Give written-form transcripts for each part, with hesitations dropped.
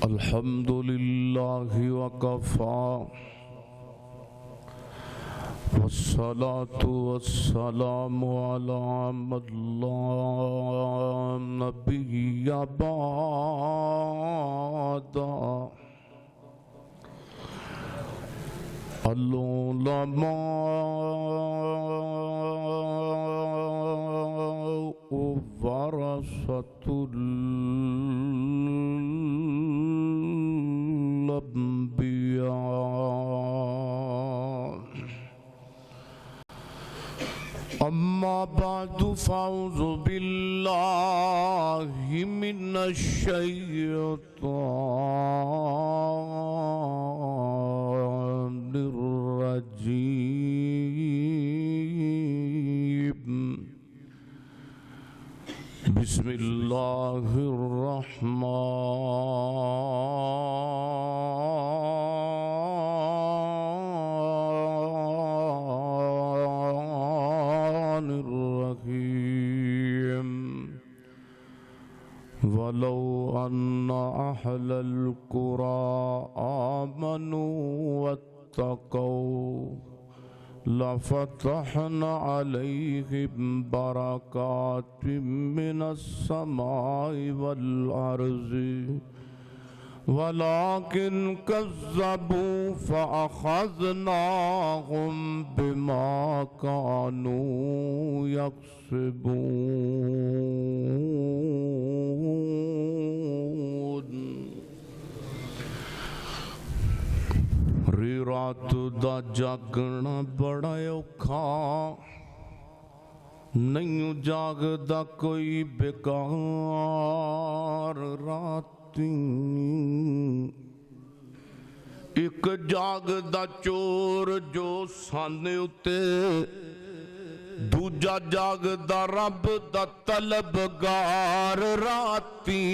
الحمد للہ وکفی والصلاة والسلام علی من لا نبی بعد العلماء ورثة الأنبياء أما بعد فأعوذ بالله من الشيطان الرجيم بسم الله الرحمن الرحيم ولو أن أهل القرى آمنوا واتقوا لفتحنا عليهم بركات من السماء والأرض ولكن كذبوا فأخذناهم بما كانوا يكسبون رات دا جاگنا بڑا اوکھا نہیں جاگدا کوئی بیکار راتی ایک جاگدا چور جو سانے اتے دوجا جاگدا رب دا طلبگار راتی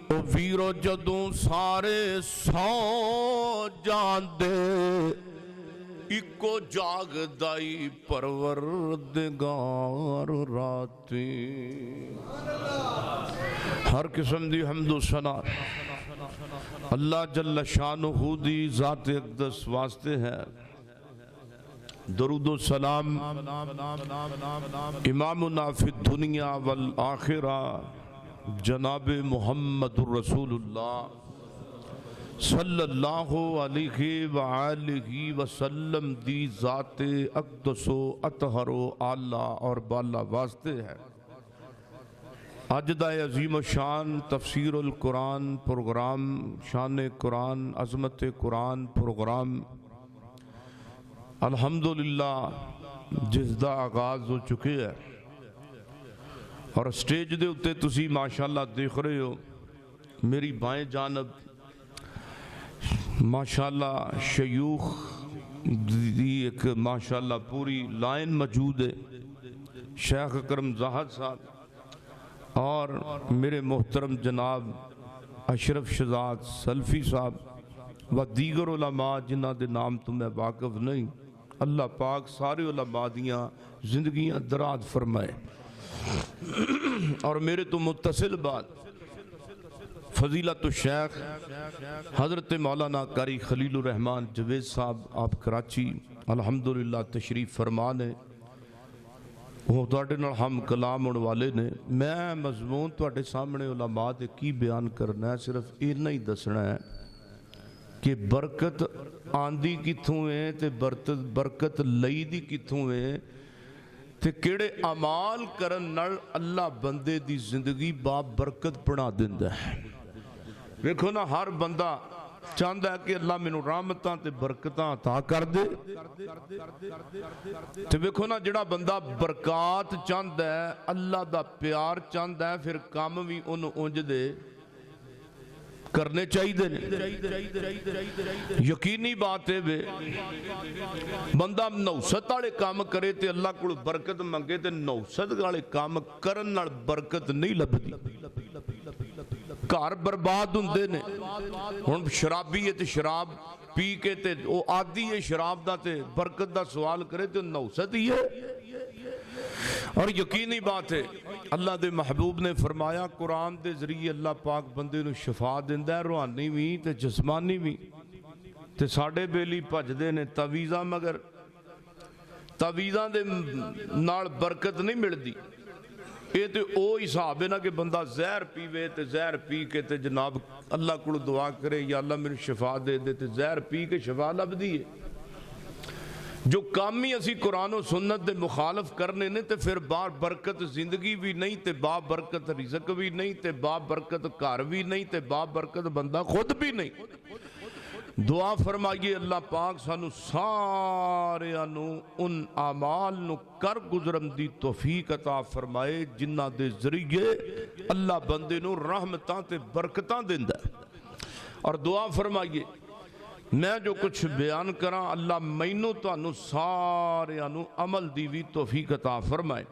او ویرو جدوں سارے سو جاندے اکو جاگدائی پروردگار راتی ہر قسم دی حمد و ثنا اللہ جل شانہ دی ذات اقدس واسطے ہے درود و سلام امامنا فی الدنیا والآخرہ جناب محمد رسول اللہ صلی اللہ علیہ وآلہ وسلم دی ذات اقدس و اطہر و اعلیٰ اور بالا واسطے ہے آج دا عظیم شان تفسیر القرآن پروگرام شان قرآن عظمت قرآن پروگرام الحمدللہ جس دا آغاز ہو چکے ہے اور سٹیج دے اتے تسی ماشاءاللہ دیکھ رہے ہو میری بائیں جانب ماشاءاللہ شیوخ دی ایک ماشاءاللہ پوری لائن موجود ہے شیخ اکرم زاہد صاحب اور میرے محترم جناب اشرف شہزاد سلفی صاحب و دیگر علماء جنہ دے نام تمہیں واقف نہیں اللہ پاک سارے علماء دیاں زندگیاں دراد فرمائے اور میرے تو متصل بات فضیلت الشیخ حضرت مولانا قاری خلیل الرحمن جوید صاحب آپ کراچی الحمدللہ تشریف فرمانے وہ توڑے نال ہم کلام اڑ والے نے میں مضمون توڑے سامنے علماء دے کی بیان کرنا ہے صرف اتنا ہی دسنا ہے کہ برکت آندی کتھوں ہے تے برکت لئی دی کتھوں ہے تے کیڑے عمال کرن نال اللہ بندے دی زندگی باب برکت بنا دیندہ ہے ویکھو نا ہر بندہ چاہندہ ہے کہ اللہ منو رحمتاں تے برکتاں عطا کر دے تے ویکھو نا جڑا بندہ برکات چاہندہ ہے اللہ دا پیار چاہندہ ہے پھر کام بھی انہوں اونج دے کرنے چاہیے دے یقینی بات ہے بے بندہ نوست آلے کام کرے تے اللہ کو برکت منگے تے نوست آلے کام کرن نال برکت نہیں لبدی کار برباد ہوندے نے ہن شرابی ہے تے شراب پی کے تے او عادی ہے شراب دا تے برکت دا سوال کرے تے نوست ہی ہے اور یقینی بات ہے اللہ دے محبوب نے فرمایا قرآن دے ذریعے اللہ پاک بندے نو شفا دیندا ہے روحانی بھی تے جسمانی بھی تے ساڈے بیلی بھجدے نے تعویذاں مگر تعویذاں دے نال برکت نہیں ملدی یہ تے او حساب ہے نا کہ بندہ زہر پیوے تے زہر پی کے تے جناب اللہ کو دعا کرے یا اللہ میرے شفا دے دے تے زہر پی کے شفا لبدی ہے جو کام ہی اسی قرآن و سنت دے مخالف کرنے نے تے پھر بار برکت زندگی بھی نہیں تے با برکت رزق بھی نہیں تے با برکت گھر بھی نہیں تے با برکت بندہ خود بھی نہیں دعا فرمائیے اللہ پاک سانو سارے ان اعمال نو کر گزرن دی توفیق عطا فرمائے جنہ دے ذریعے اللہ بندے نو رحمتاں تے برکتاں دیندا ہے اور دعا فرمائیے میں جو کچھ بیان کراں اللہ مینوں تانوں سارے عمل دی بھی توفیق عطا فرمائے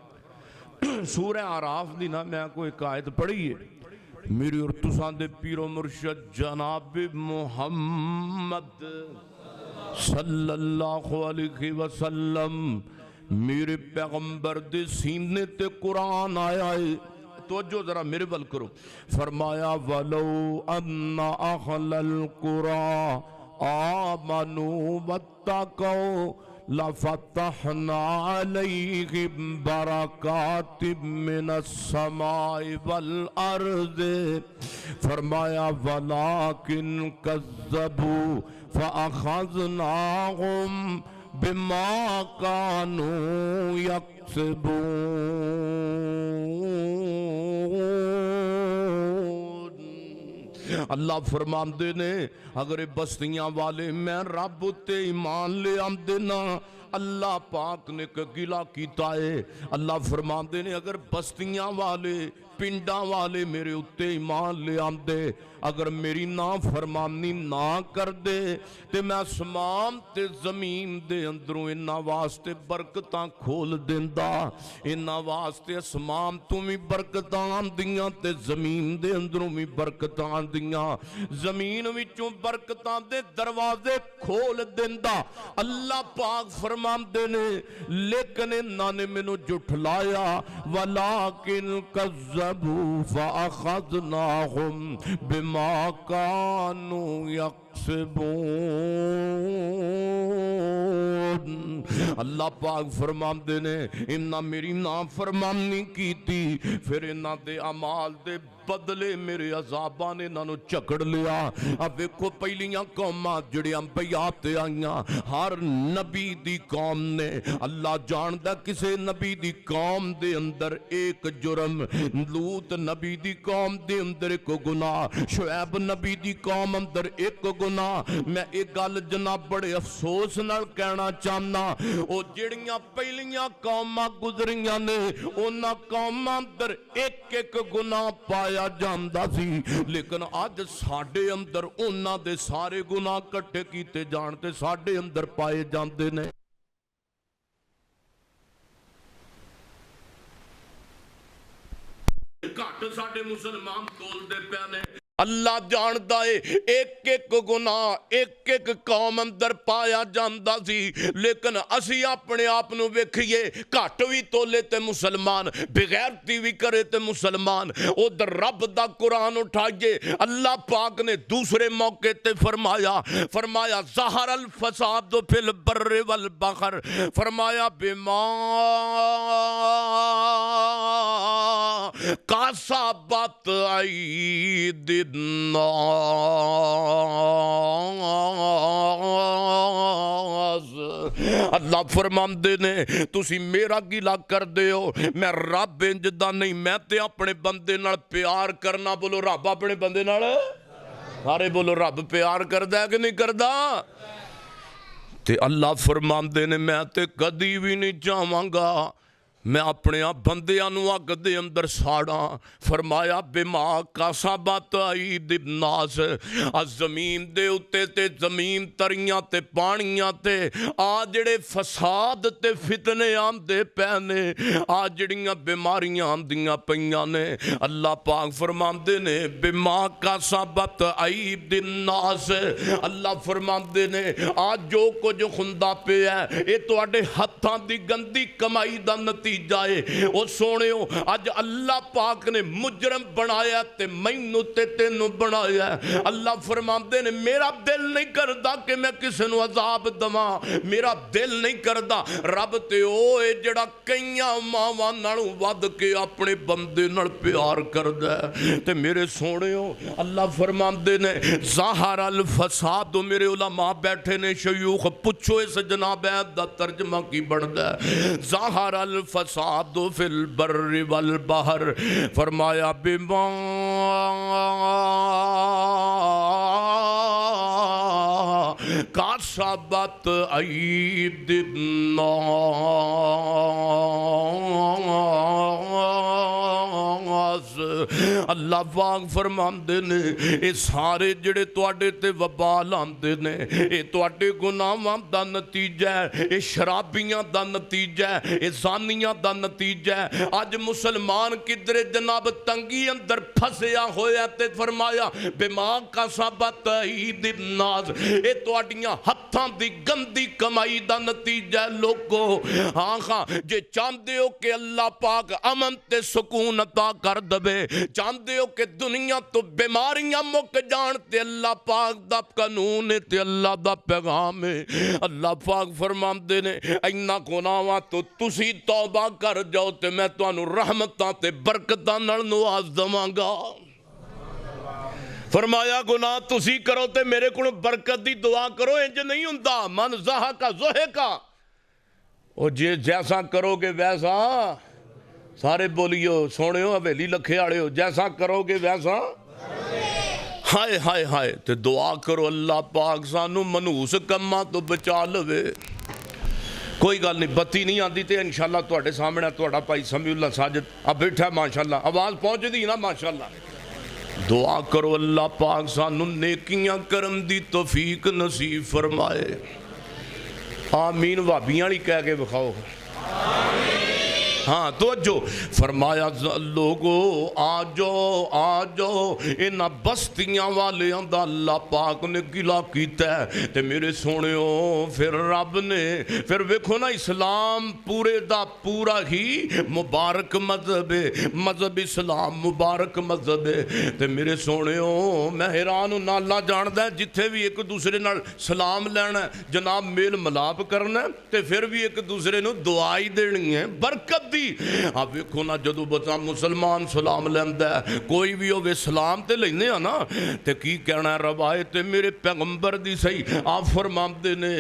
سورہ اعراف دی نا میں کوئی ایک آیت پڑھی ہے میری اور تسان دے پیر و مرشد جناب محمد صلی اللہ علیہ وسلم میرے پیغمبر دے سینے تے قرآن آیا ہے توجہ ذرا میرے بل کرو فرمایا وَلَوْ أَنَّ أَهْلَ الْقُرَىٰ آمَنُوا وَاتَّقَوْا لَفَتَحْنَا عَلَيْهِمْ بَرَكَاتٍ مِّنَ السَّمَاءِ وَالْأَرْضِ فرمایا وَلَكِنْ كَذَّبُوا فَأَخَذْنَاهُمْ بِمَا كَانُوا يَكْسِبُونَ اللہ فرماندے نے اگر بستیاں والے میں رب تے ایمان لے آمدے نا اللہ پاک نے گلا کیتا ہے اللہ فرماندے نے اگر بستیاں والے پنڈاں والے میرے اتے ایمان لے آمدے اگر میری نافرمانی نہ کر دے تے میں آسمان تے زمین دے اندروں انہاں واسطے برکتاں کھول دیندا انہاں واسطے آسمان تو بھی برکتاں آندیاں تے زمین دے اندروں بھی برکتاں آندیاں زمین وچوں برکتاں دے دروازے کھول دیندا اللہ پاک فرماندے نے لیکن انہاں نے مینوں جھٹلایا وَلَٰكِنْ كَذَّبُوا فَأَخَذْنَاهُمْ بِمَا كَانُوا يَكْسِبُونَ اللہ پاک فرماندے نے انہاں میری نافرمانی کیتی پھر انہاں دے اعمال دے بدلے میرے عذاباں نے انہاں نو چکڑ لیا اب ویکھو پہلیاں قوماں جڑیاں انبیاء تے آئیاں ہر نبی دی قوم نے اللہ جاندا کسے نبی دی قوم دے اندر ایک جرم لوط نبی دی قوم دے اندر ایک گناہ شعیب نبی دی قوم اندر ایک گناہ میں ایک گل جناب بڑے افسوس نال کہنا چاہنا او جڑیاں پہلیاں قوماں گزریاں نے انہاں قوماں اندر ایک ایک گناہ پایا جاندا سی لیکن آج ساڈے اندر انہاں دے سارے گناہ کٹھے کیتے جانتے ساڈے اندر پائے جاندے نے گھٹ ساڈے مسلمان کول دے پے نے اللہ جاندا ہے ایک ایک گناہ ایک ایک قوم اندر پایا جاندا سی لیکن اسی اپنے آپ نو ویکھیے گھٹ وی تولے تے مسلمان بغیرتی وی کرے تے مسلمان ادھر رب دا قرآن اٹھائیے اللہ پاک نے دوسرے موقع تے فرمایا ظہر الفساد فی البر والبحر فرمایا بما کسبت ایدی الناس اللہ فرماندے نے تسی میرا گلا کر دے ہو میں رب انج دا نہیں میں تے اپنے بندے نال پیار کرنا بولو رب اپنے بندے نال سارے بولو رب پیار کردا ہے کہ نہیں کردا تے اللہ فرماندے نے میں تے کدی بھی نہیں چاہواں گا میں اپنے بندیاں نو اگ دے اندر ساڑاں فرمایا بما کسبت ایدی الناس زمین دے اتے تے زمین تریاں تے پانیاں تے آ جڑے فساد تے فتنے آندے پینے آ جڑیاں بیماریاں آندیاں پیاں نے اللہ پاک فرماندے نے بما کسبت ایدی الناس اللہ فرماندے نے آ جو کچھ ہوندا پیا اے تواڈے ہتھاں دی گندی کمائی دا نتیجہ بخشی جائے. او سونےو اج اللہ پاک نے مجرم بنایا تے مینوں تے تینوں بنایا. اللہ فرماندے نے میرا دل نہیں کردا کہ میں کسے نو عذاب دواں, میرا دل نہیں کردا. رب تے او اے جڑا کئیاں ماواں نالوں ود کے اپنے بندے نال پیار کردا ہے. تے میرے سونےو اللہ فرماندے نے ظاہر الفساد, میرے علماء بیٹھے نے شیوخ پوچھو اس جناب دا ترجمہ کی بندا ہے. ظاہر الفساد فی البر والبحر, فرمایا بما کسبت ایدی الناس. اللہ پاک فرماندے نے اے سارے جڑے تواڈے تے وبال آندے نے اے تواڈے گناہاں دا نتیجہ ہے, اے شرابیاں دا نتیجہ ہے, اے زانیاں دا نتیجہ ہے. اج مسلمان کدھر جناب تنگی اندر پھسیا ہویا تے فرمایا بما کسبت ایدی الناس, اے تواڈیاں ہتھاں دی گندی کمائی دا نتیجہ ہے. لوگو ہاں ہاں جے چاہندے ہو کہ اللہ پاک امن تے سکون عطا کر دے, چاہندے ہو کہ دنیا تو بیماریاں مک جان, تے اللہ پاک دا قانون ہے تے اللہ دا پیغام ہے. اللہ پاک فرماندے نے اینا گناہاں تو تسی توبہ کر جاؤ تے میں تانوں رحمتاں تے برکتاں نال نواز دواں گا. فرمایا گناہ تسی کرو تے میرے کو برکت دی دعا کرو, انج نہیں ہوندا. من زہا کا زوہے کا, او جیسا کرو گے ویسا, سارے بولیو سونےو حویلی لکھے آڑے ہو, جیسا کرو گے ویسا. ہائے ہائے ہائے تے دعا کرو اللہ پاک سانو منوس کماں تو بچا لوے. کوئی گل نہیں, بتی نہیں آندی تے انشاءاللہ تواڈے سامنے تواڈا بھائی سمیع اللہ ساجد اب بیٹھا ماشاءاللہ, آواز پہنچ دی نا ماشاءاللہ. دعا کرو اللہ پاک سانو نیکیاں کرم دی توفیق نصیب فرمائے. آمین. وابیاں نہیں کہہ کے بکھاؤ. ہاں توجہ. فرمایا لوگو آجو انہاں بستیاں والے دا اللہ پاک نے گلا کیتا ہے. تے میرے سونےو پھر رب نے پھر ویکھو نا اسلام پورے دا پورا ہی مبارک مذہب ہے, مذہب اسلام مبارک مذہب ہے. تے میرے سونےو میں حیران ہوں, اللہ جاندا ہے جتھے بھی ایک دوسرے نال سلام لینا ہے جناب میل ملاپ کرنا ہے تے پھر بھی ایک دوسرے نو دعائی دینی ہے برکت دی. آپ ویکھو نا جدو بتا مسلمان سلام لیندا ہے, کوئی بھی ہوے سلام تے لینے آ نا تے کی کہنا ہے روایت میرے پیغمبر دی صحیح آپ فرماندے نے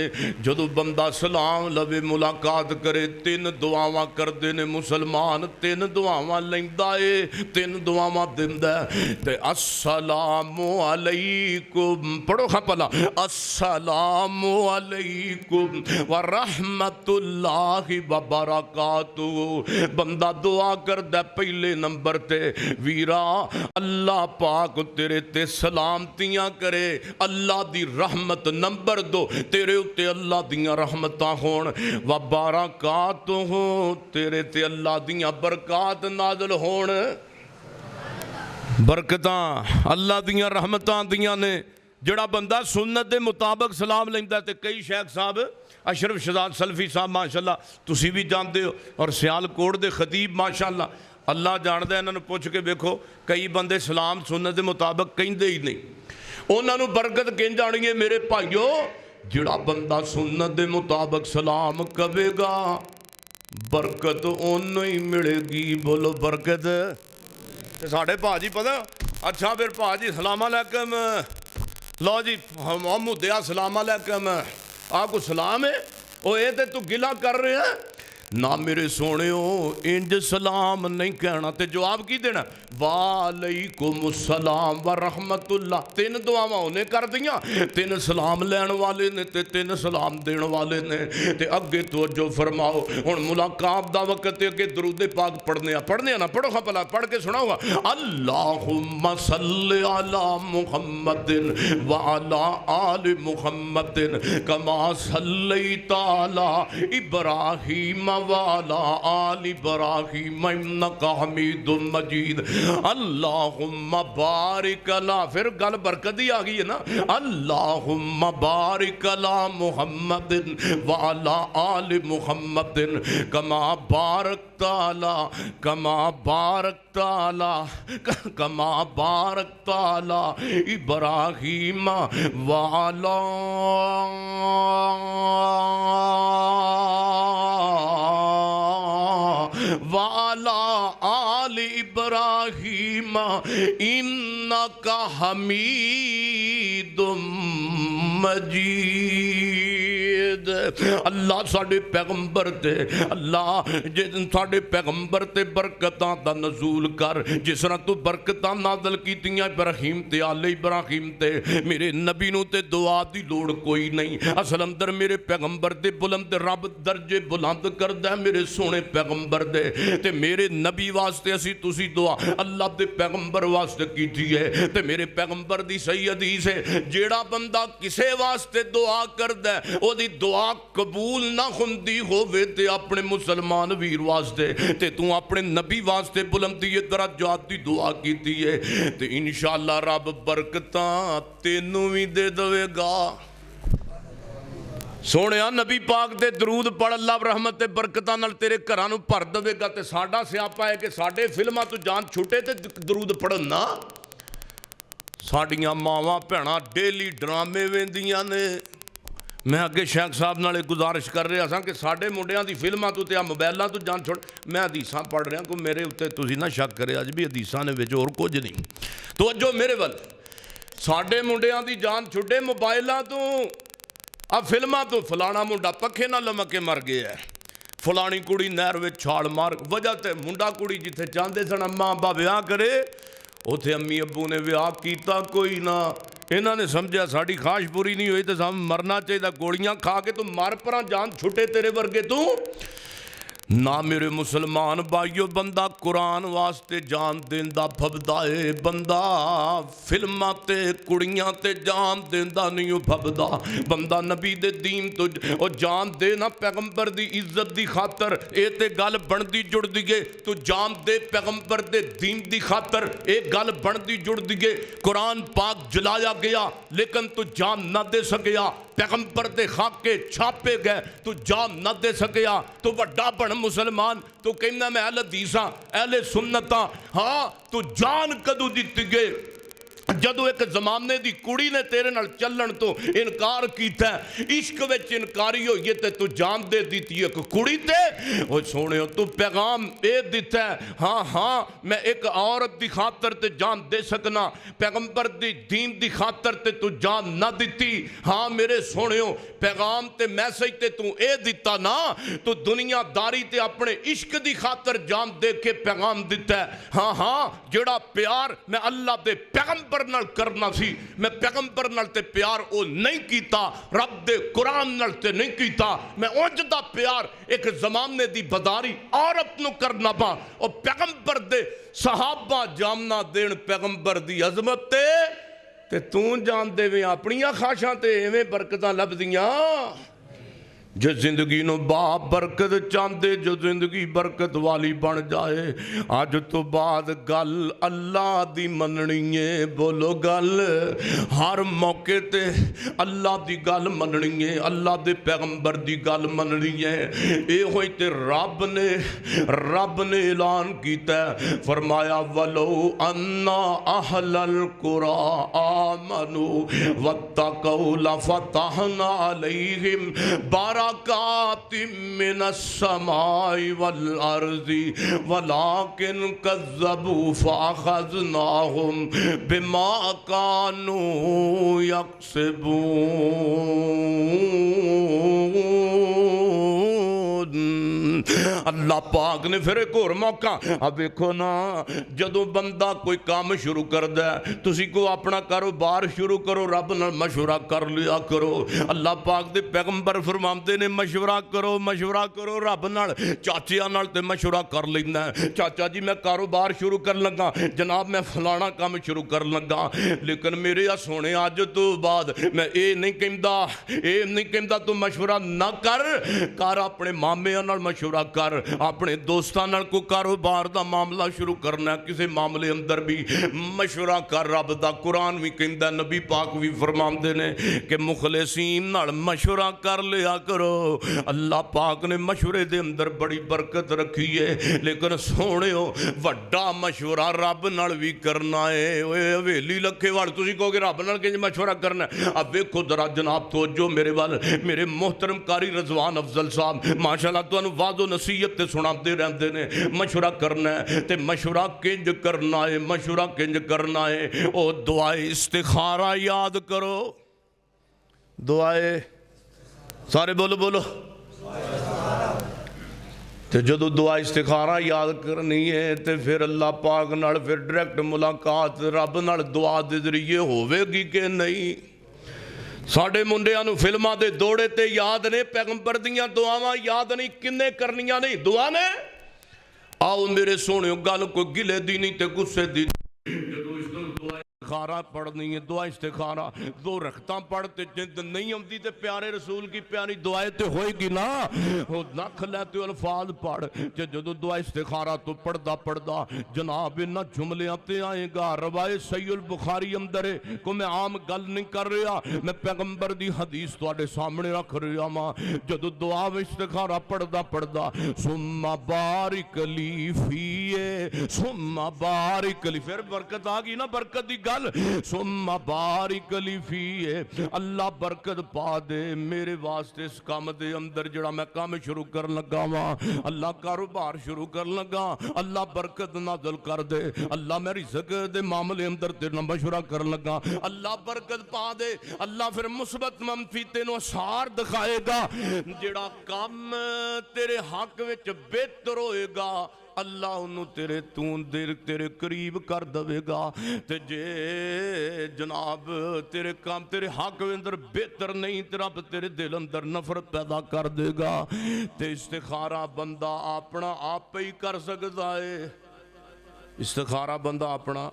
جدو بندہ سلام لوے ملاقات کرے تین دعاواں کردے نے مسلمان, تین دعاواں لیندا اے, تین دعاواں دیندا ہے. تے السلام علیکم پڑھو کھا پلا, السلام علیکم ورحمت اللہ وبرکاتہ. بندہ دعا کردہ پہلے نمبر تے ویرا اللہ پاک تیرے تے سلامتیاں کرے, اللہ دی رحمت نمبر دو تیرے اتے اللہ دیاں رحمتاں ہون, وبرکات ہون تیرے تے اللہ دیاں برکات نازل ہون. برکتاں اللہ دیاں رحمتاں دیاں نے. جڑا بندہ سنت دے مطابق سلام لیندہ تے کئی شیخ صاحب اشرف شہزاد سلفی صاحب ماشاءاللہ تسی بھی جاندے ہو, اور سیال کوٹ دے خطیب ماشاءاللہ اللہ جاندے انہوں نے پوچھ کے دیکھو کئی بندے سلام سنت دے مطابق کہیں دے ہی نہیں. انہوں نے برکت کہیں جانی ہے میرے بھائیو, جڑا بندہ سنت دے مطابق سلام کبے گا برکت انہوں ہی ملے گی. بولو برکت. ساڑھے پاجی پتہ اچھا پھر پاجی سلام علیکم, لو جی محمد دیا سلام علیکم, آپ کو سلام ہے او اے تے تو گلہ کر رہے ہیں نا میرے سونےو انج سلام نہیں کہنا. تے جواب کی دینا وعلیکم السلام ورحمت اللہ. تین دعاواں انہیں کر دیاں, تین سلام لین والے نے تے تین سلام دین والے نے. تے اگے توجہ فرماؤ ہن ملاقات دا وقت ہے کہ درود پاک پڑھنے نا پڑھو خا پلا پڑھ کے سناؤ گا. اللہم صلی علی محمد وعلی آل محمد کما صلیت علی ابراہیم وعلى آل إبراهيم إنك حميد مجيد اللہم بارک علی پھر گل برکت ہی آگئی ہے نا اللہم بارک علی محمد وعلى آل محمد کما بارکت علی ابراہیم وعلى آل ابراہیم انک حمید مجید اللہ ساڑھے پیغمبر تے اللہ ساڑھے پیغمبر تے برکتاں دا نزول کر جس طرح تو برکتاں نازل کیتیاں ابراہیم تے آل ابراہیم تے میرے نبی نو تے دعا دی لوڑ کوئی نہیں اصل اندر میرے پیغمبر دے بلند رب درجے بلند کردہ میرے سونے پیغمبر دے تے میرے نبی واسطے اسی تسی دعا اللہ دے پیغمبر واسطے کیتی ہے تے میرے پیغمبر دی صحیح حدیث ہے جیڑا بندہ کسے واسطے دعا کردہ او دی دعا قبول نہ ہوندی ہووے تے اپنے مسلمان ویر واسطے تے تو اپنے نبی واسطے بلندی درجات دی دعا کیتی ہے تے انشاءاللہ رب برکتاں تینوں بھی دے دوے گا سونے نبی پاک دے درود پڑھ اللہ رحمت برکتاں نال تیرے گھرانوں بھر دے گا تے ساڈا سیاپا ہے کہ ساڈے فلماں تو جان چھٹے تے درود پڑھن نا ساڈیاں ماواں بھیڑاں ڈیلی ڈرامے ویندیاں نے میں اگے شیخ صاحب نالے گزارش کر رہا سا کہ ساڈے منڈیاں دی فلماں تو تے موبائلاں تو جان چھوڑ میں حدیثاں پڑھ رہا کو میرے اتے تسی نہ شک کرے اج بھی حدیثاں نے وچ اور کچھ نہیں توجہ میرے ول ساڈے منڈیاں دی جان چھڈے موبائلاں تو اب فلماں تو فلانا منڈا پکھے نہ لمکے مر گیا ہے فلانی کڑی نہر وچ چھال مار وجہ تے منڈا کڑی جتھے چاندے سن اماں ابا ویاہ کرے اوتھے امی ابو نے ویاہ کیتا کوئی نہ انہاں نے سمجھا ساڑی خواہش پوری نہیں ہوئی تو ہم مرنا چاہیے گوڑیاں کھا کے تو مار پراں جان چھٹے تیرے ورگے تو نہ میرے مسلمان بھائیو بندہ قرآن واسطے جان دیندہ پھبدا ہے بندہ فلماں تے کڑیاں تے جان دیندہ نہیں پھبدا بندہ نبی دے دین تو جان دے نا پیغمبر دی عزت دی خاطر اے تے گل بندی جڑ دیگے تو جان دے پیغمبر دے دین دی خاطر اے گل بندی جڑ دیگے قرآن پاک جلایا گیا لیکن تو جان نہ دے سکیا پیغمبر دے خاکے چھاپے گئے تو جان نہ دے سکیا تو وڈا بن مسلمان تو کہنا میں اہل حدیثاں اہل سنتاں ہاں تو جان کدو دیتی گئے جدو ایک زمانے دی کڑی نے تیرے نال چلن تو انکار کیتا ہے عشق وچ انکاری ہو یہ تے تو جان دے دیتی ایک کڑی تے وہ سونے ہو تو پیغام اے دیتا ہے ہاں ہاں میں ایک عورت دی خاطر تے جان دے سکنا پیغمبر دی دین دی خاطر تے تو جان نہ دیتی ہاں میرے سونے ہو پیغام تے میسج تے تو اے دیتا نا تو دنیا داری تے اپنے عشق دی خاطر جان دے کے پیغام دیتا ہے ہاں ہاں جڑا پیار میں اللہ دے پیغمبر نال کرنا سی میں پیغمبر نال تے پیار او نہیں کیتا رب دے قرآن نال تے نہیں کیتا میں اونجدہ پیار ایک زمانے دی بداری عورت نو کرنا پا اور پیغمبر دے صحابہ جامنا دین پیغمبر دی عظمت تے تون جان دے وے اپنیاں خواہشاں تے ایویں برکتاں لب دیاں جو زندگی نو با برکت چاندے جو زندگی برکت والی بن جائے آج تو بعد گل اللہ دی مننی ہے بولو گل ہر موقع تے اللہ دی گل مننی ہے اللہ دے پیغمبر دی گل مننی ہے اے ہوئی تے رب نے اعلان کیتا ہے فرمایا ولو انا اہل القرى آمنوا واتقوا لفتحنا علیہم برکات من السماء والارض ولكن كذبوا فاخذناهم بما كانوا يكسبون اللہ پاک نے پھر ایک اور موقع اب دیکھو نا جدو بندہ کوئی کام شروع کردا ہے تسی کو اپنا کاروبار شروع کرو رب نال مشورہ کر لیا کرو اللہ پاک دے پیغمبر فرماندے نے مشورہ کرو رب نال چاچیاں نال تے مشورہ کر لینا ہے چاچا جی میں کاروبار شروع کر لگا جناب میں فلانا کام شروع کر لگا لیکن میرے سونے اج تو بعد میں اے نہیں کہندا تو مشورہ نہ کر اپنے مامے نال مشورہ کر اپنے دوستاں نال کو کاروبار دا معاملہ شروع کرنا ہے کسی معاملے اندر بھی مشورہ کر رب دا قرآن بھی کہندا نبی پاک بھی فرماندے نے کہ مخلصین نال مشورہ کر لیا کرو اللہ پاک نے مشورے دے اندر بڑی برکت رکھی ہے لیکن سونےو وڈا مشورہ رب نال بھی کرنا ہے اوے حویلی لکھے وال تسی کہو گے رب نال کہ مشورہ کرنا ہے اب ویکھو ذرا جناب توجہ میرے وال میرے محترم قاری رضوان افضل صاحب ماشاءاللہ تانوں واعظ و نصیحت تے سناندے رہندے نے مشورہ کرنا ہے تے مشورہ کنج کرنا ہے او دعائے استخارہ یاد کرو دعائے سارے بولو تے جدو دعا استخارہ یاد کرنی ہے تے پھر اللہ پاک نال پھر ڈائریکٹ ملاقات رب نال دعا دے ذریعے ہوے گی کہ نہیں ساڑھے منڈیاں نو فلمہ دے دوڑے تے یاد نے پیغمبر دیاں دعاواں یاد نہیں کنے کرنیاں نہیں دعا نے آؤ میرے سونے گل کو گلے دی نہیں تے غصے دی استخارہ پڑھنی ہے دعا استخارہ دو رکھتاں پڑھتے جند نہیں ہوتی تے پیارے رسول کی پیاری دعائیں تے ہوئے گی نا نکھ لیتے الفاظ پڑھ جدو دعا استخارہ تو پڑھدا جناب نہ جملیاں تے آئیں گا روایت صحیح البخاری اندر ہے کو میں عام گل نہیں کر رہا میں پیغمبر دی حدیث تواڈے سامنے رکھ رہا ماں جدو دعا استخارہ پڑھدا ثم بارک لی فیے ثم بارک لی پھر برکت آگی نا برکت دی گل ثم بارک لی فیے اللہ برکت پا دے میرے واسطے اس کام دے اندر جڑا میں کام شروع کر لگا ماں اللہ کاروبار شروع کر لگا اللہ برکت نازل کر دے اللہ میں رزق دے معاملے اندر تیرے نال مشورہ کر لگا اللہ برکت پا دے اللہ پھر مثبت منفی تینوں اثار دکھائے گا جڑا کام تیرے حق وچ بہتر ہوئے گا اللہ انہوں تیرے قریب کر دوے گا تے جے جناب تیرے کام تیرے حق اندر بہتر نہیں تیرے دل اندر نفرت پیدا کر دے گا تے استخارہ بندہ اپنا آپ ہی کر سکتا ہے استخارہ بندہ اپنا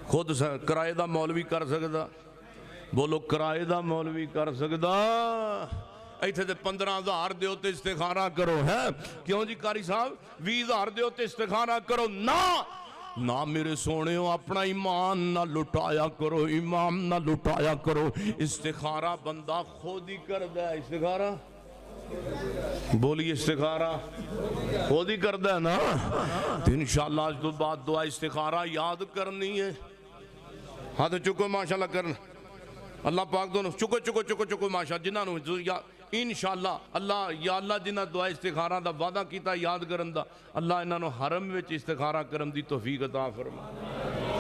خود کرائے دا مولوی کر سکتا بولو کرائے دا مولوی کر سکتا ایتھے دے 15,000 دیو تے استخارہ کرو ہے کیوں جی قاری صاحب 20,000 دیو تے استخارہ کرو نہ میرے سونے ہو اپنا ایمان نہ لٹایا کرو استخارہ بندہ خود ہی کر دے استخارہ بولی استخارہ خود ہی کر دے نا انشاءاللہ آج تو بعد دعا استخارہ یاد کرنی ہے ہاں تو چکو ماشاءاللہ کرنا اللہ پاک دونوں چکو ماشاءاللہ جنہاں نو انشاءاللہ اللہ یا اللہ جنہاں دعا استخارہ دا وعدہ کیتا یاد کرن دا اللہ انہاں نو حرم وچ استخارہ کرن دی توفیق عطا فرما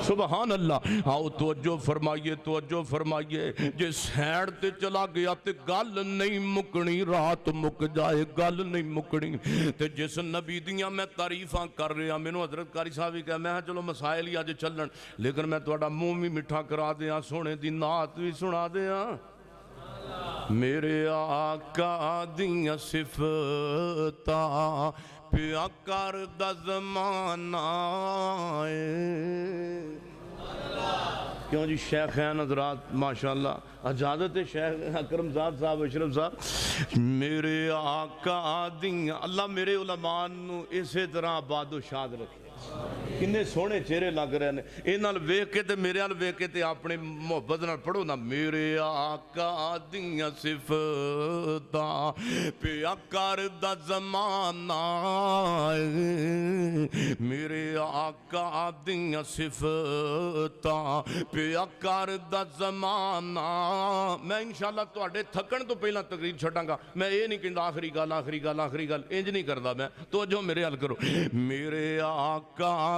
سبحان اللہ آؤ توجہ فرمائیے جے سیڑ تے چلا گیا تے گل نہیں مکنی رات مک جائے گل نہیں مکنی تے جس نبی دیاں میں تعریفاں کر رہا میں نو حضرت قاری صاحب ہی کہا میں چلو مسائل ہی آج چلن لیکن میں تواڈا منہ بھی میٹھا کرا دیاں سونے دی نعت بھی سنا دیاں میرے آقا دیاں صفتاں پیا کر دا زمانہ کیوں جی شیخین حضرات ماشاءاللہ اجازت شیخ اکرم صاحب اشرف صاحب میرے آقا دیاں اللہ میرے علماء نو اسی طرح آباد و شاد رکھے کنے سونے چہرے لگ رہے ہیں اے نال ویکھ کے تے میرے نال ویکھ کے تے اپنے محبت نال پڑھو نا میرے آقا دیاں صفتاں پیا کر دا زمانہ میرے آقا دیاں صفتاں پیا کر دا زمانہ میں انشاءاللہ تواڈے تھکن تو پہلا تقریر چھٹاں گا میں یہ نہیں کہندا آخری گل انج نہیں کردا میں توجہ میرے حل کرو میرے آقا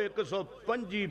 125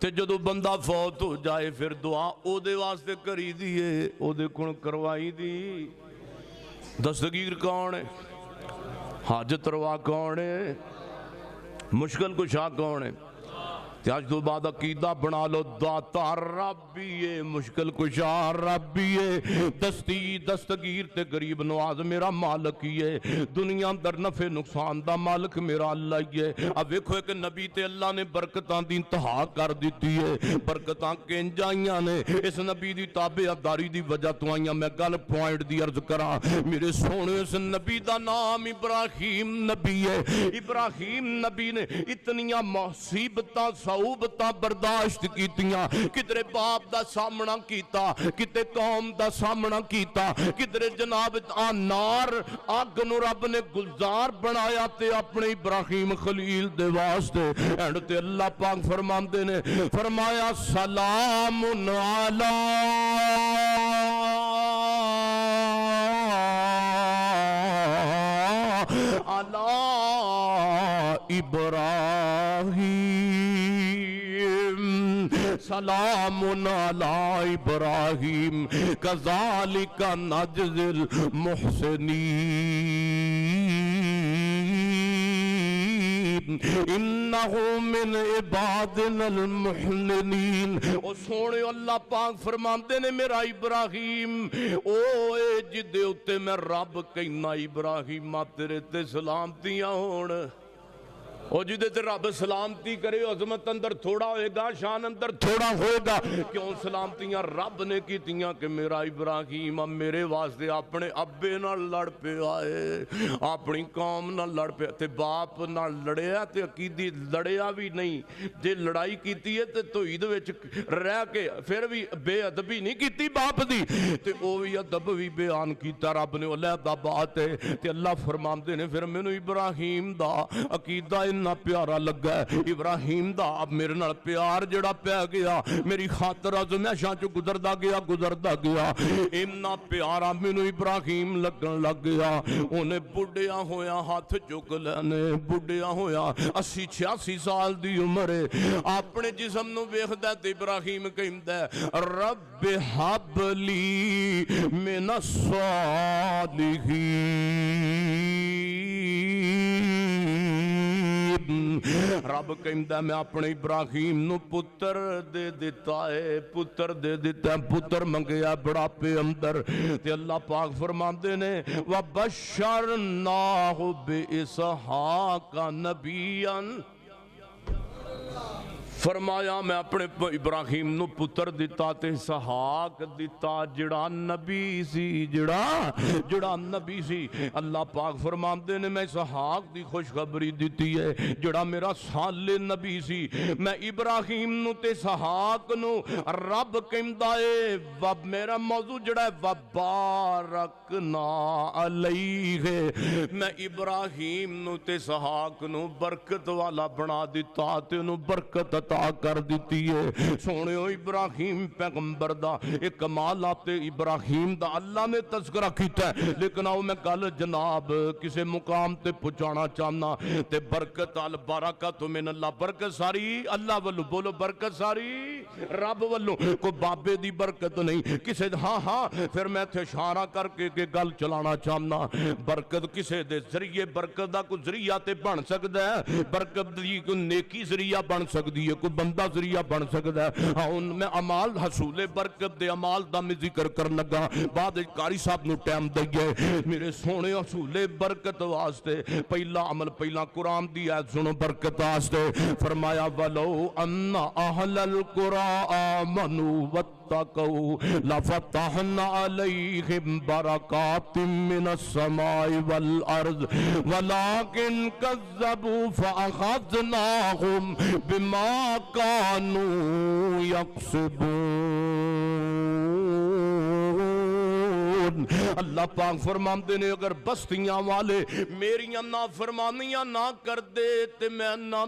تے جدو بندہ فوت ہو جائے پھر دعا او دے واسطے کری دیئے او دے کن کروائی دی دستگیر کون ہے حاجت روا کون ہے مشکل کشا کون ہے آج تو بعد عقیدہ بنا لو داتا رب بھی ہے مشکل کشا رب بھی ہے دستی دستگیر تے غریب نواز میرا مالک ہی ہے دنیا اندر نفع نقصان دا مالک میرا اللہ ہی ہے اب ویکھو ایک نبی تے اللہ نے برکتاں دی انتہا کر دیتی ہے برکتاں کنج آئیاں نے اس نبی دی تابعداری دی وجہ تو آئیاں میں گل پوائنٹ دی عرض کراں میرے سونے اس نبی دا نام ابراہیم نبی ہے ابراہیم نبی نے اتنیاں مصیبتاں صعوبتاں برداشت کیتیاں کدھر باپ دا سامنا کیتا کدھر قوم دا سامنا کیتا کدھر جناب نار آگ نو رب نے گلزار بنایا تے اپنے ابراہیم خلیل دے واسطے اینڈ تے اللہ پاک فرماندے نے فرمایا سلام علی ابراہیم سلام علی ابراہیم کذالک نجزی المحسنین انہو من عبادنا المحسنین او سونے اللہ پاک فرماندے نے میرا ابراہیم اوے جدے اتے میں رب کہنا ابراہیم تیرے تے سلامتیاں ہون او جدے تے رب سلامتی کرے عظمت اندر تھوڑا ہوئے گا شان اندر تھوڑا ہوئے گا کیوں سلامتیاں رب نے کیتیاں کہ میرا ابراہیم میرے واسطے اپنے ابے نہ لڑ پہ آئے اپنی قوم نہ لڑ پہ تے باپ نہ لڑیا تے عقیدی لڑیا بھی نہیں جے لڑائی کیتی ہے تے توحید وچ رہ کے پھر بھی بے ادبی نہیں کیتی باپ دی تے او بھی ادب بھی بیان کیتا رب نے علیحدہ بات ہے تے اللہ فرماندے نے پھر مینوں ابراہیم دا عقیدہ اتنا پیارا لگا ہے ابراہیم دا اب میرے نال پیار جڑا پہ گیا میری خاطر ازمیشاں چو گزردا گیا اتنا پیارا مینوں ابراہیم لگن لگ گیا انہیں بڑھیا ہویا ہاتھ چک لینے بڑھیا ہویا 80-86 سال دی عمر ہے اپنے جسم نو ویکھدا تے ابراہیم کہندا ہے رب ہب لی من الصالحین رب کہندا میں اپنے ابراہیم نو پتر دے دیتا ہے پتر دے دیتا ہے پتر منگیا بڑھاپے اندر تے اللہ پاک فرماندے نے وَبَشَّرْنَاهُ بِإِسْحَاقَ نَبِيًّا فرمایا میں اپنے ابراہیم نو پتر دیتا تے اسحاق دیتا جڑا نبی سی جڑا نبی سی اللہ پاک فرماندے نے میں اسحاق دی خوشخبری دیتی ہے جڑا میرا صالح نبی سی میں ابراہیم نو تے اسحاق نو رب کہندا اے میرا موضوع جڑا ہے وبارکنا علیہ میں ابراہیم نو تے اسحاق نو برکت والا بنا دیتا تے انو برکت عطا کر دیتی ہے سونےو ابراہیم پیغمبر دا ایک کمالات ابراہیم دا اللہ نے تذکرہ کیتا ہے لیکن آؤ میں گل جناب کسے مقام تے پہنچانا چاہنا تے برکت البرکت من اللہ برکت ساری اللہ والو بولو برکت ساری رب والو کو بابے دی برکت نہیں کسے ہاں پھر میں تھے اشارہ کر کے گل چلانا چاہنا برکت کسے دے ذریعے برکت دا کوئی ذریعہ تے بن سکتا ہے برکت دی کوئی نیکی ذریعہ بن سکتی ہے کوئی بندہ ذریعہ بن سکتا ہے ان میں عمال حصول برکت دے عمال دا میں ذکر کر لگا بعد قاری صاحب نو ٹائم دئیے میرے سونے حصول برکت واسطے پہلا عمل پہلا قرآن دی آیت سنو برکت واسطے فرمایا وَلَوْ أَنَّ أَهْلَ الْقُرَىٰ آمَنُوا وَاتَّقَوْا لَفَتَحْنَا عَلَيْهِمْ بَرَكَاتٍ مِّنَ السَّمَاءِ وَالْأَرْضِ وَلَكِنْ كَذَّبُوا فَأَخَذْنَاهُمْ بِمَا كَانُوا يَكْسِبُونَ اللہ پاک فرماندے نے اگر بستیاں والے میریاں نافرمانیاں نہ کر دے تے میں انہاں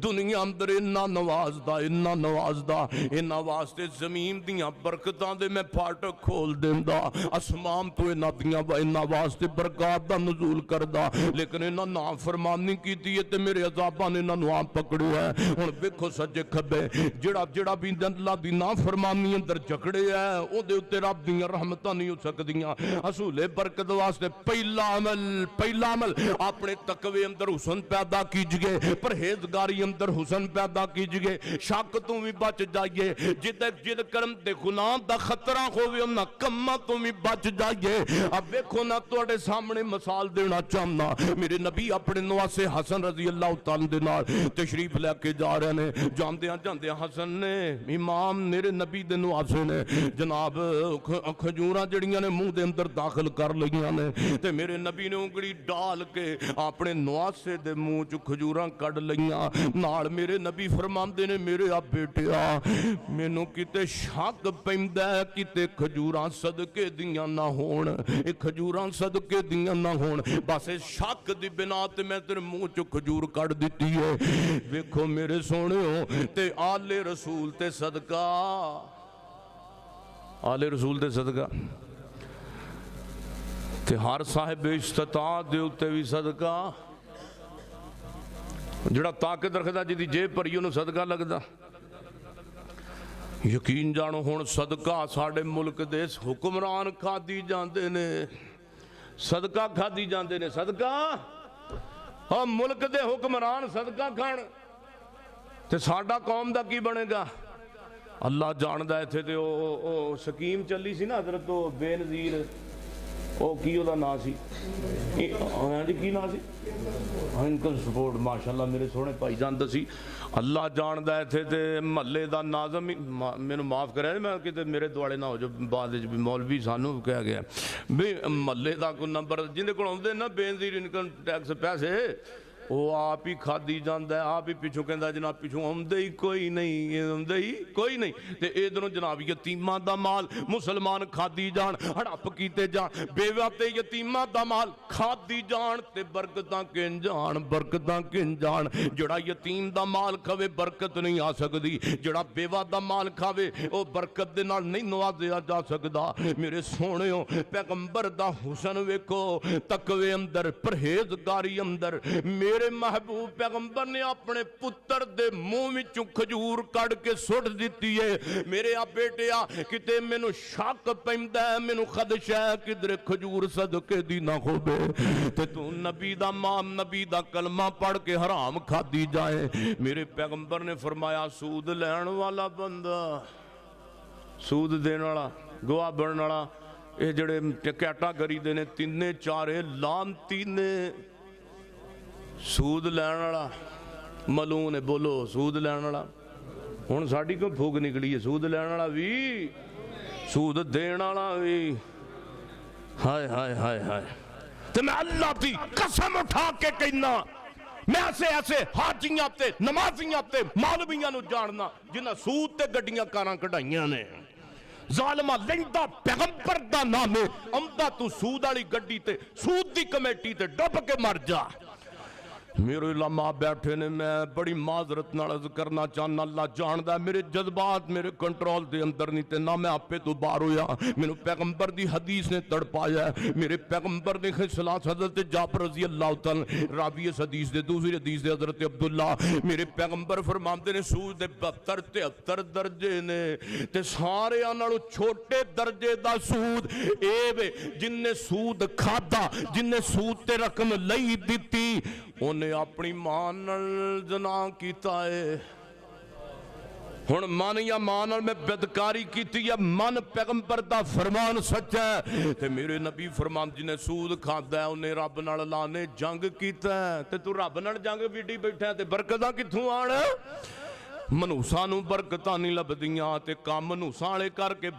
دنیا اندر انہاں نوازدا انہاں واسطے زمین دیاں برکتاں دے میں پھاٹک کھول دیندا اسمان تو انہاں واسطے برکات دا نزول کردا لیکن انہاں نافرمانی کیتی ہے تے میرے عذاباں نے انہاں نوں آ پکڑیا ہے ہن ویکھو سجے کھبے جڑا بھی اللہ دی نافرمانی اندر جکڑے ہے او دے اوتے رب دیاں رحمتاں نہیں ہو سکدیاں حصول برکت واسطے پہلا عمل اپنے تقوی اندر حسن پیدا کیجئے پرہیزگاری اندر حسن پیدا کیجئے شک تو بھی بچ جائیے جد کرم تے گناہ دا خطرہ ہوئے انہاں کماں تو بھی بچ جائیے اب ویکھو نا تواڈے سامنے مثال دینا چاہنا میرے نبی اپنے نواسے حسن رضی اللہ تعالی دے نال تشریف لے کے جا رہے ہیں جاندیاں حسن نے امام میرے نبی دے نواسے نے جناب کھجوراں جڑیاں نے منہ دے اندر داخل کر لگیاں نے تے میرے نبی نے انگلی ڈال کے اپنے نواسے دے منہ چ کھجوراں کڈ لئیاں نال میرے نبی فرماندے نے میرے آ بیٹیا مینوں کتے شک پیندا ہے کتے کھجوراں صدقے دیاں نہ ہون اے کھجوراں صدقے دیاں نہ ہون بس شک دی بنا تے میں تیرے منہ چ کھجور کڈ دتی ہے ویکھو میرے سونےو تے آل رسول تے صدقہ آل رسول تے صدقہ تے ہر صاحب استطاعت دے اتے بھی صدقہ جڑا طاقت رکھدا جدی جیب پر انہوں صدقہ لگدا یقین جانو ہون صدقہ ساڑے ملک دے حکمران کھادی جاندے نے صدقہ کھادی جاندے نے صدقہ ہم ملک دے حکمران صدقہ کھان تے ساڑا قوم دا کی بنے گا اللہ جاندہ تھے تے او سکیم چلی سی نا حضرت بے نظیر او کیو دا نا سی جی کی نا سی انکل سپورٹ ماشاءاللہ میرے سونے پائی جاندہ سی اللہ جاندہ تھے تے محلے دا ناظم میں معاف کرے میں کہ میرے دوڑے نہ ہو جو بعد بھی مولوی سانو کہا گیا بھی محلے دا کو نمبر جن کو ہوندے نا بے نظیر انکم ٹیکس پیسے وہ آپ ہی کھادی جاندہ ہے آپ ہی پیچھو کہندہ جناب پیچھو ہمدے ہی کوئی نہیں تے ادھروں جناب یتیمہ دا مال مسلمان کھادی جان ہڑپ کیتے جان بیوہ تے یتیمہ دا مال کھادی جان تے برکتاں کن جان جڑا یتیم دا مال کھوے برکت نہیں آ سکدی جڑا بیوہ دا مال کھاوے وہ برکت دے نال نہیں نوازیا جا سکدا میرے سونےوں پیغمبر دا حسن ویکھو تقوی اندر پرہیزگاری اندر میرے محبوب پیغمبر نے اپنے پتر دے منہ وچوں کھجور کڈ کے سٹ دتی ہے میرے آ بیٹیا کتے مینوں شک پیندا ہے مینوں خدشہ ہے کدھر کھجور صدقے دی نہ ہوے تے تو نبی دا مام نبی دا کلمہ پڑھ کے حرام کھادی جائے میرے پیغمبر نے فرمایا سود لین والا بندہ سود دین والا گواہ بنن والا اے جڑے کیٹاگری دے نے تینے چارے لانتی نے سود لین والا ملون ہے بولو سود لین والا ہن ساڈی کو پھوگ نکلی ہے سود لین والا بھی سود دین والا بھی ہائے ہائے ہائے ہائے تے میں اللہ دی قسم اٹھا کے کہنا میں ایسے حاجیاں تے نمازیاں تے مولویاں نو جاننا جنہاں سود تے گڈیاں کاراں کڈھائیاں نے ظالمہ لیندا پیغمبر دا نام ہے امدا تو سود والی گڈی تے سود دی کمیٹی تے ڈب کے مر جا میرے علماء بیٹھے نے میں بڑی معذرت نال عرض کرنا چاہنا اللہ جاندہ ہے میرے جذبات میرے کنٹرول دے اندر نہیں تے نہ میں آپ پہ تو بار ہویا میرے پیغمبر دی حدیث نے تڑپایا ہے میرے پیغمبر نے خصلات حضرت جابر رضی اللہ تعالی راوی اس حدیث دے دوسری حدیث دے حضرت عبداللہ میرے پیغمبر فرماندے نے سود دے 72-73 درجے نے تے سارے آنالو چھوٹے درجے دا سود اے وے جن نے سود کھادا جن نے سود تے رقم لئی دیتی انہیں اپنی مانل جنا کیتا ہے ہن من یا مانل میں بدکاری کیتی ہے من پیغمبر دا فرمان سچ ہے تے میرے نبی فرمان جنہیں سود کھادا ہے انہیں رب نال اللہ نے جنگ کیتا ہے تے تو رب نال جنگ ویڈی بیٹھا ہے تے برکتاں کتھوں آن ਮਨੂਸਾਂ ਨੂੰ ਬਰਕਤਾਂ ਨਹੀਂ ਲੱਭਦੀਆਂ ਤੇ ਕੰਮ ਮਨੂਸਾਂ ਵਾਲੇ ਕਰਕੇ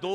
2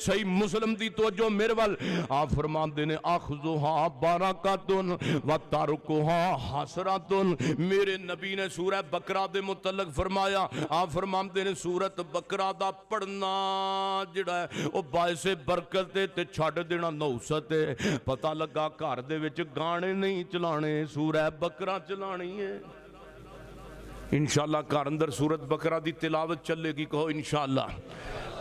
صحیح مسلم دی توجہ میرے وال آپ فرماندے نے اخذھا برکاتن و ترکھا حسراتن میرے نبی نے سورہ بقرہ دے متعلق فرمایا آپ فرماندے نے سورت بقرہ دا پڑھنا جڑا ہے او باعث برکت تے چھڈ دینا نوست ہے پتہ لگا گھر دے وچ گانے نہیں چلانے سورہ بقرہ چلانی ہے انشاءاللہ گھر اندر سورت بقرہ دی تلاوت چلے گی کہو انشاءاللہ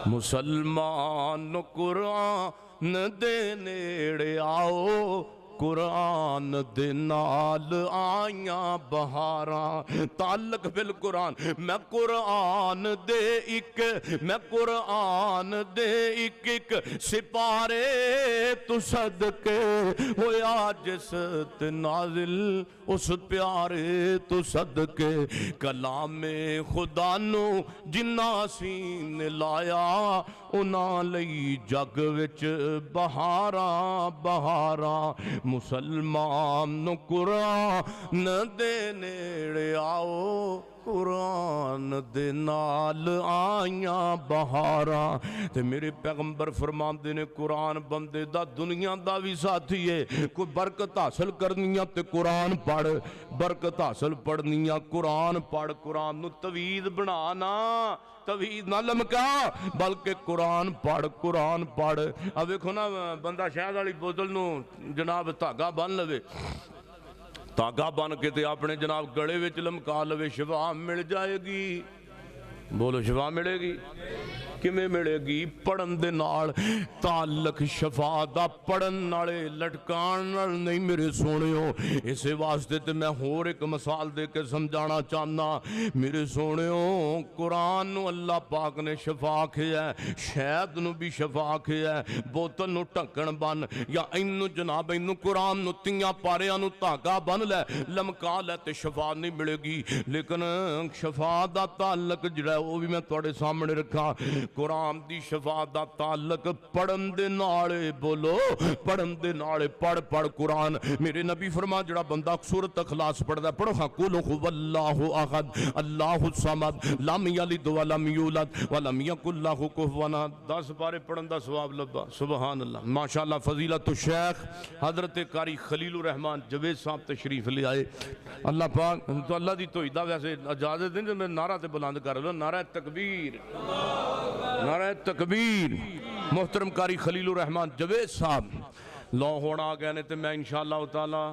مسلمان قرآن دے نیڑے آؤ قرآن دے نال آیاں بہاراں تعلق بالقرآن میں قرآن دے ایک سپارے تو صدقے ہویا جس تے نازل اس پیارے تو صدقے کلام خدا نو جنہ سین لایا انہاں لئی جگ وچ بہاراں بہاراں مسلمان قرآن دے نیڑے آؤ قرآن دے نال آیاں بہاراں تے میرے پیغمبر فرماندے نے قرآن بندے دا دنیا دا بھی ساتھی ہے کوئی برکت حاصل کرنی ہے تے قرآن پڑھ برکت حاصل پڑھنی ہے قرآن پڑھ قرآن نو توید بنانا توید نہ لمکا بلکہ قرآن پڑھ اب دیکھو نا بندہ شہد والی بوتل نو جناب دھاگا بن لوے دھاگا بن کے تے اپنے جناب گڑے وچ لمکا لوے شفا مل جائے گی بولو شفا ملے گی کمیں ملے گی پڑھن دے نال تعلق شفا دا پڑھن نالے لٹکان نال نہیں میرے سونیوں اسے واسطے تے میں ہور ایک مثال دے کے سمجھانا چاہنا میرے سونیوں قرآن نو اللہ پاک نے شفا کھیا ہے شہد نو بھی شفا کھیا ہے بوتل نو ٹھکن بن یا اینو جناب اینو قرآن نو تیاں پاریاں نو تاگا بن لے لمکا لے تے شفا نہیں ملے گی لیکن شفا دا تعلق جڑا ہے وہ بھی میں تواڈے سامنے رکھا قرآن دی شفا دا تعلق پڑھن دے نالے بولو پڑھن دے نالے پڑھ قرآن میرے نبی فرما جڑا بندہ سورۃ اخلاص پڑھدا پڑھو ہاں قل هو اللہ احد اللہ الصمد لم یلد ولم یولد ولم یکن لہ کفوا احد 10 بارے پڑھن دا ثواب لبا سبحان اللہ ماشاءاللہ فضیلت الشیخ حضرت قاری خلیل الرحمان جوید صاحب تشریف لے آئے اللہ پاک تو اللہ دی توحید ویسے اجازت دیں میں نعرہ تے بلند کر لو نعرہ تکبیر نعرہ تکبیر محترم قاری خلیل الرحمان جوید صاحب لو ہونا آگیا نے تے میں انشاءاللہ تعالی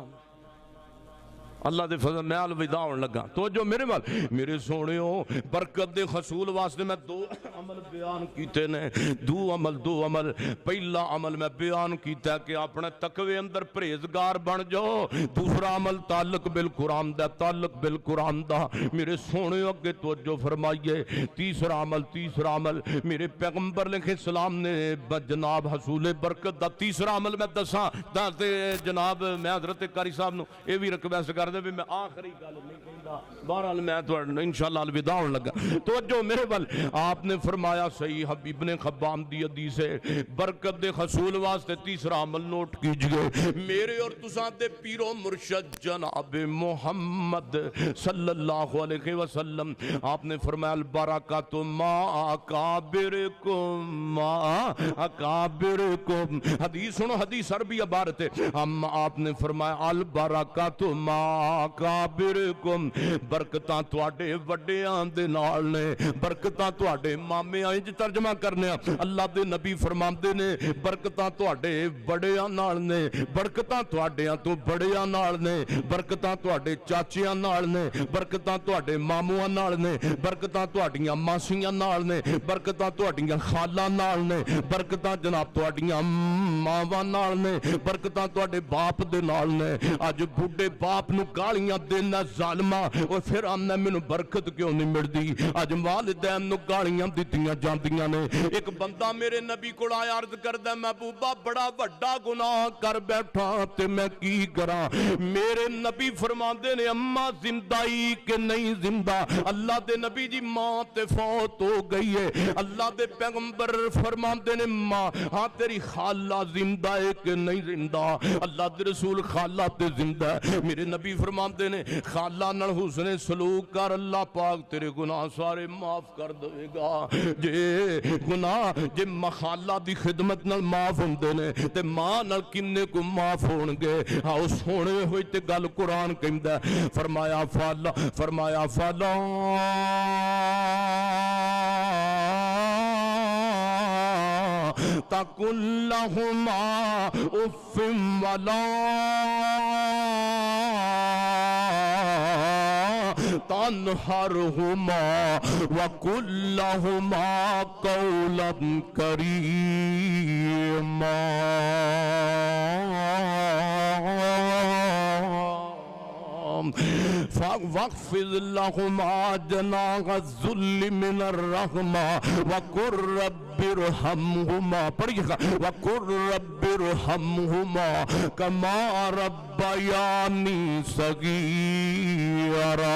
اللہ دے فضل میں الوداع ہونے لگا تو جو میرے مال میرے سونے ہو برکت دے حصول واسطے میں 2 عمل بیان کیتے نے 2 عمل پہلا عمل میں بیان کیتا ہے کہ اپنے تقوی اندر پرہیزگار بن جاؤ دوسرا عمل تعلق بالقرآن دا میرے سونے اگے توجہ فرمائیے تیسرا عمل میرے پیغمبر علیہ السلام نے جناب حصول برکت دا تیسرا عمل میں دساں جناب میں حضرت قاری صاحب نو اے بھی ریکویسٹ کر دے بھی میں آخری گل نہیں کہندا بہرحال میں تو انشاءاللہ الوداع ہونے لگا توجہ میرے بل آپ نے فرمایا صحیح حبیب نے خبام دی حدیث ہے برکت دے حصول واسطے تیسرا عمل نوٹ کیجئے میرے اور تساں دے پیر و مرشد جناب محمد صلی اللہ علیہ وسلم آپ نے فرمایا البرکات ما اکابرکم حدیث سنو حدیث عربی عبارت ہے آپ نے فرمایا البرکات ما اکابرکم برکتاں تواڈے وڈیاں دے نال نے برکتاں تواڈے مامیاں انج ترجمہ کرنے اللہ دے نبی فرماندے نے برکتاں تواڈے وڈیاں نال نے برکتاں تواڈیاں تو بڑیاں نال نے برکتاں تواڈے چاچیاں نال نے برکتاں تواڈے ماموਆਂ نال نے برکتاں تواڈیاں ماسیاں نال نے برکتاں تواڈیاں خالاں نال نے برکتاں جناب تواڈیاں ماواں نال نے برکتاں تواڈے باپ دے نال نے اج بڈھے باپ نو گالیاں دینا ظالما اور پھر آمنا مینوں برکت کیوں نہیں ملدی اج والدین نو گالیاں دتیاں جاندیاں نے ایک بندہ میرے نبی کول آیا عرض کردا محبوبہ بڑا بڑا گناہ کر بیٹھا تے میں کی کراں میرے نبی فرماندے نے اما زندہ کہ نہیں زندہ اللہ دے نبی جی ماں تے فوت ہو گئی ہے اللہ دے پیغمبر فرماندے نے ماں ہاں تیری خالہ زندہ ہے کہ نہیں زندہ اللہ دے رسول خالہ تے زندہ ہے میرے نبی فرماندے نے خالہ نال حسن سلوک کر اللہ پاک تیرے گناہ سارے معاف کر دے گا جے گناہ جے مخالہ دی خدمت نال معاف ہوندے نے تے ماں نال کنے کو معاف ہون گے آؤ سونے ہوئی تے گل قرآن کہندا فرمایا فالا تقل لهما اف ولا تنهرهما وقل لهما قولا كريما واخفض لهما جناح الذل من الرحمة وقل رب ارحمهما وقل رب ارحمهما كما ربياني صغيرا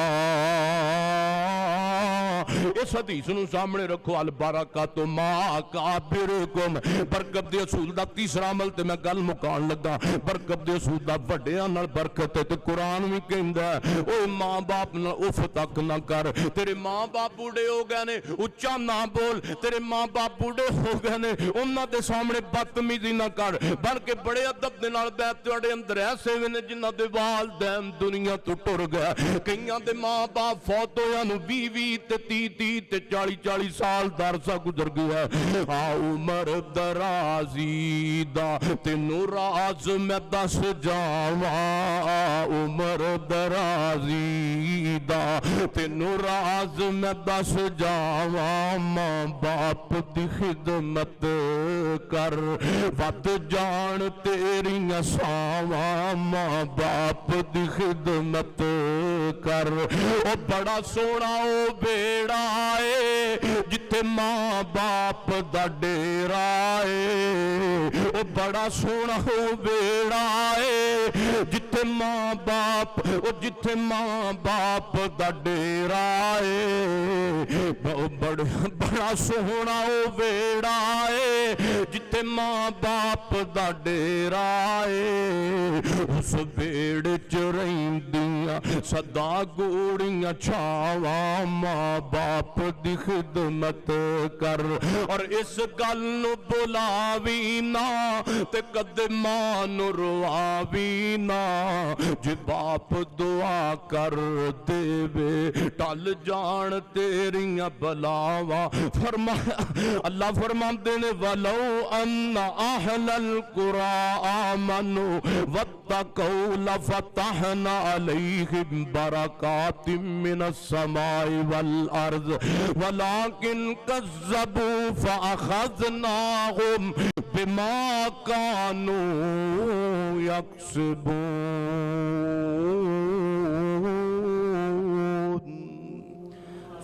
اس حدیث نو سامنے رکھو البرکات ما اکابرکم برکت دے اصول دا تیسرا عمل تے میں گل مکان لگا برکت دے اصول دا وڈیاں نال برکت تے قرآن وی کہندا اوے ماں باپ نال اف تک نہ کر تیرے ماں باپ بوڑھے ہو گئے نے اچا نہ بول تیرے ماں باپ بوڑھے ہو گئے نے انہاں دے سامنے بدتمیزی نہ کر بلکہ بڑے ادب دے نال بیٹھ تواڈے اندر ایسے وی نے جنہاں دے والدین دنیا تو ٹر گئے کئیاں دے ماں باپ فوت ہویا نو 20 تے 30 تے 40 سال درسا گزر گیا عمر درازی دا تینو راز میں دس جاواں عمر درازی دا تینو راز میں دس جاواں ماں باپ دی خدمت کر ود جان تیریاں ساواں ماں باپ دی خدمت کر او بڑا سونا او بیڑا جتے ماں باپ دا ڈیرا ہے او بڑا سونا ہو بیڑا ہے جتے ماں باپ دا ڈیرا ہے بڑا سونا ہو بیڑا ہے جتے ماں باپ دا ڈیرا ہے اس بیڑ چ رہندیاں صدا گوڑیاں چھاواں ماں باپ دی خدمت کر اور اس گل نو بلاوی نا تے کدے ماں نو رواوی نا جے باپ دعا کر دے وے ٹل جان تیریاں بلاواں فرمایا اللہ فرماندے نے ولو ان اہل القرى آمنوا واتقوا لفتحنا علیہم برکات من السماء والارض ولكن كذبوا فأخذناهم بما كانوا يكسبون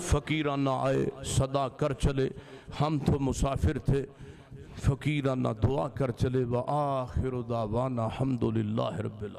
فقیرانہ آئے صدا کر چلے ہم تو مسافر تھے فقیرانہ دعا کر چلے وآخر دعوانا الحمدللہ رب العالمین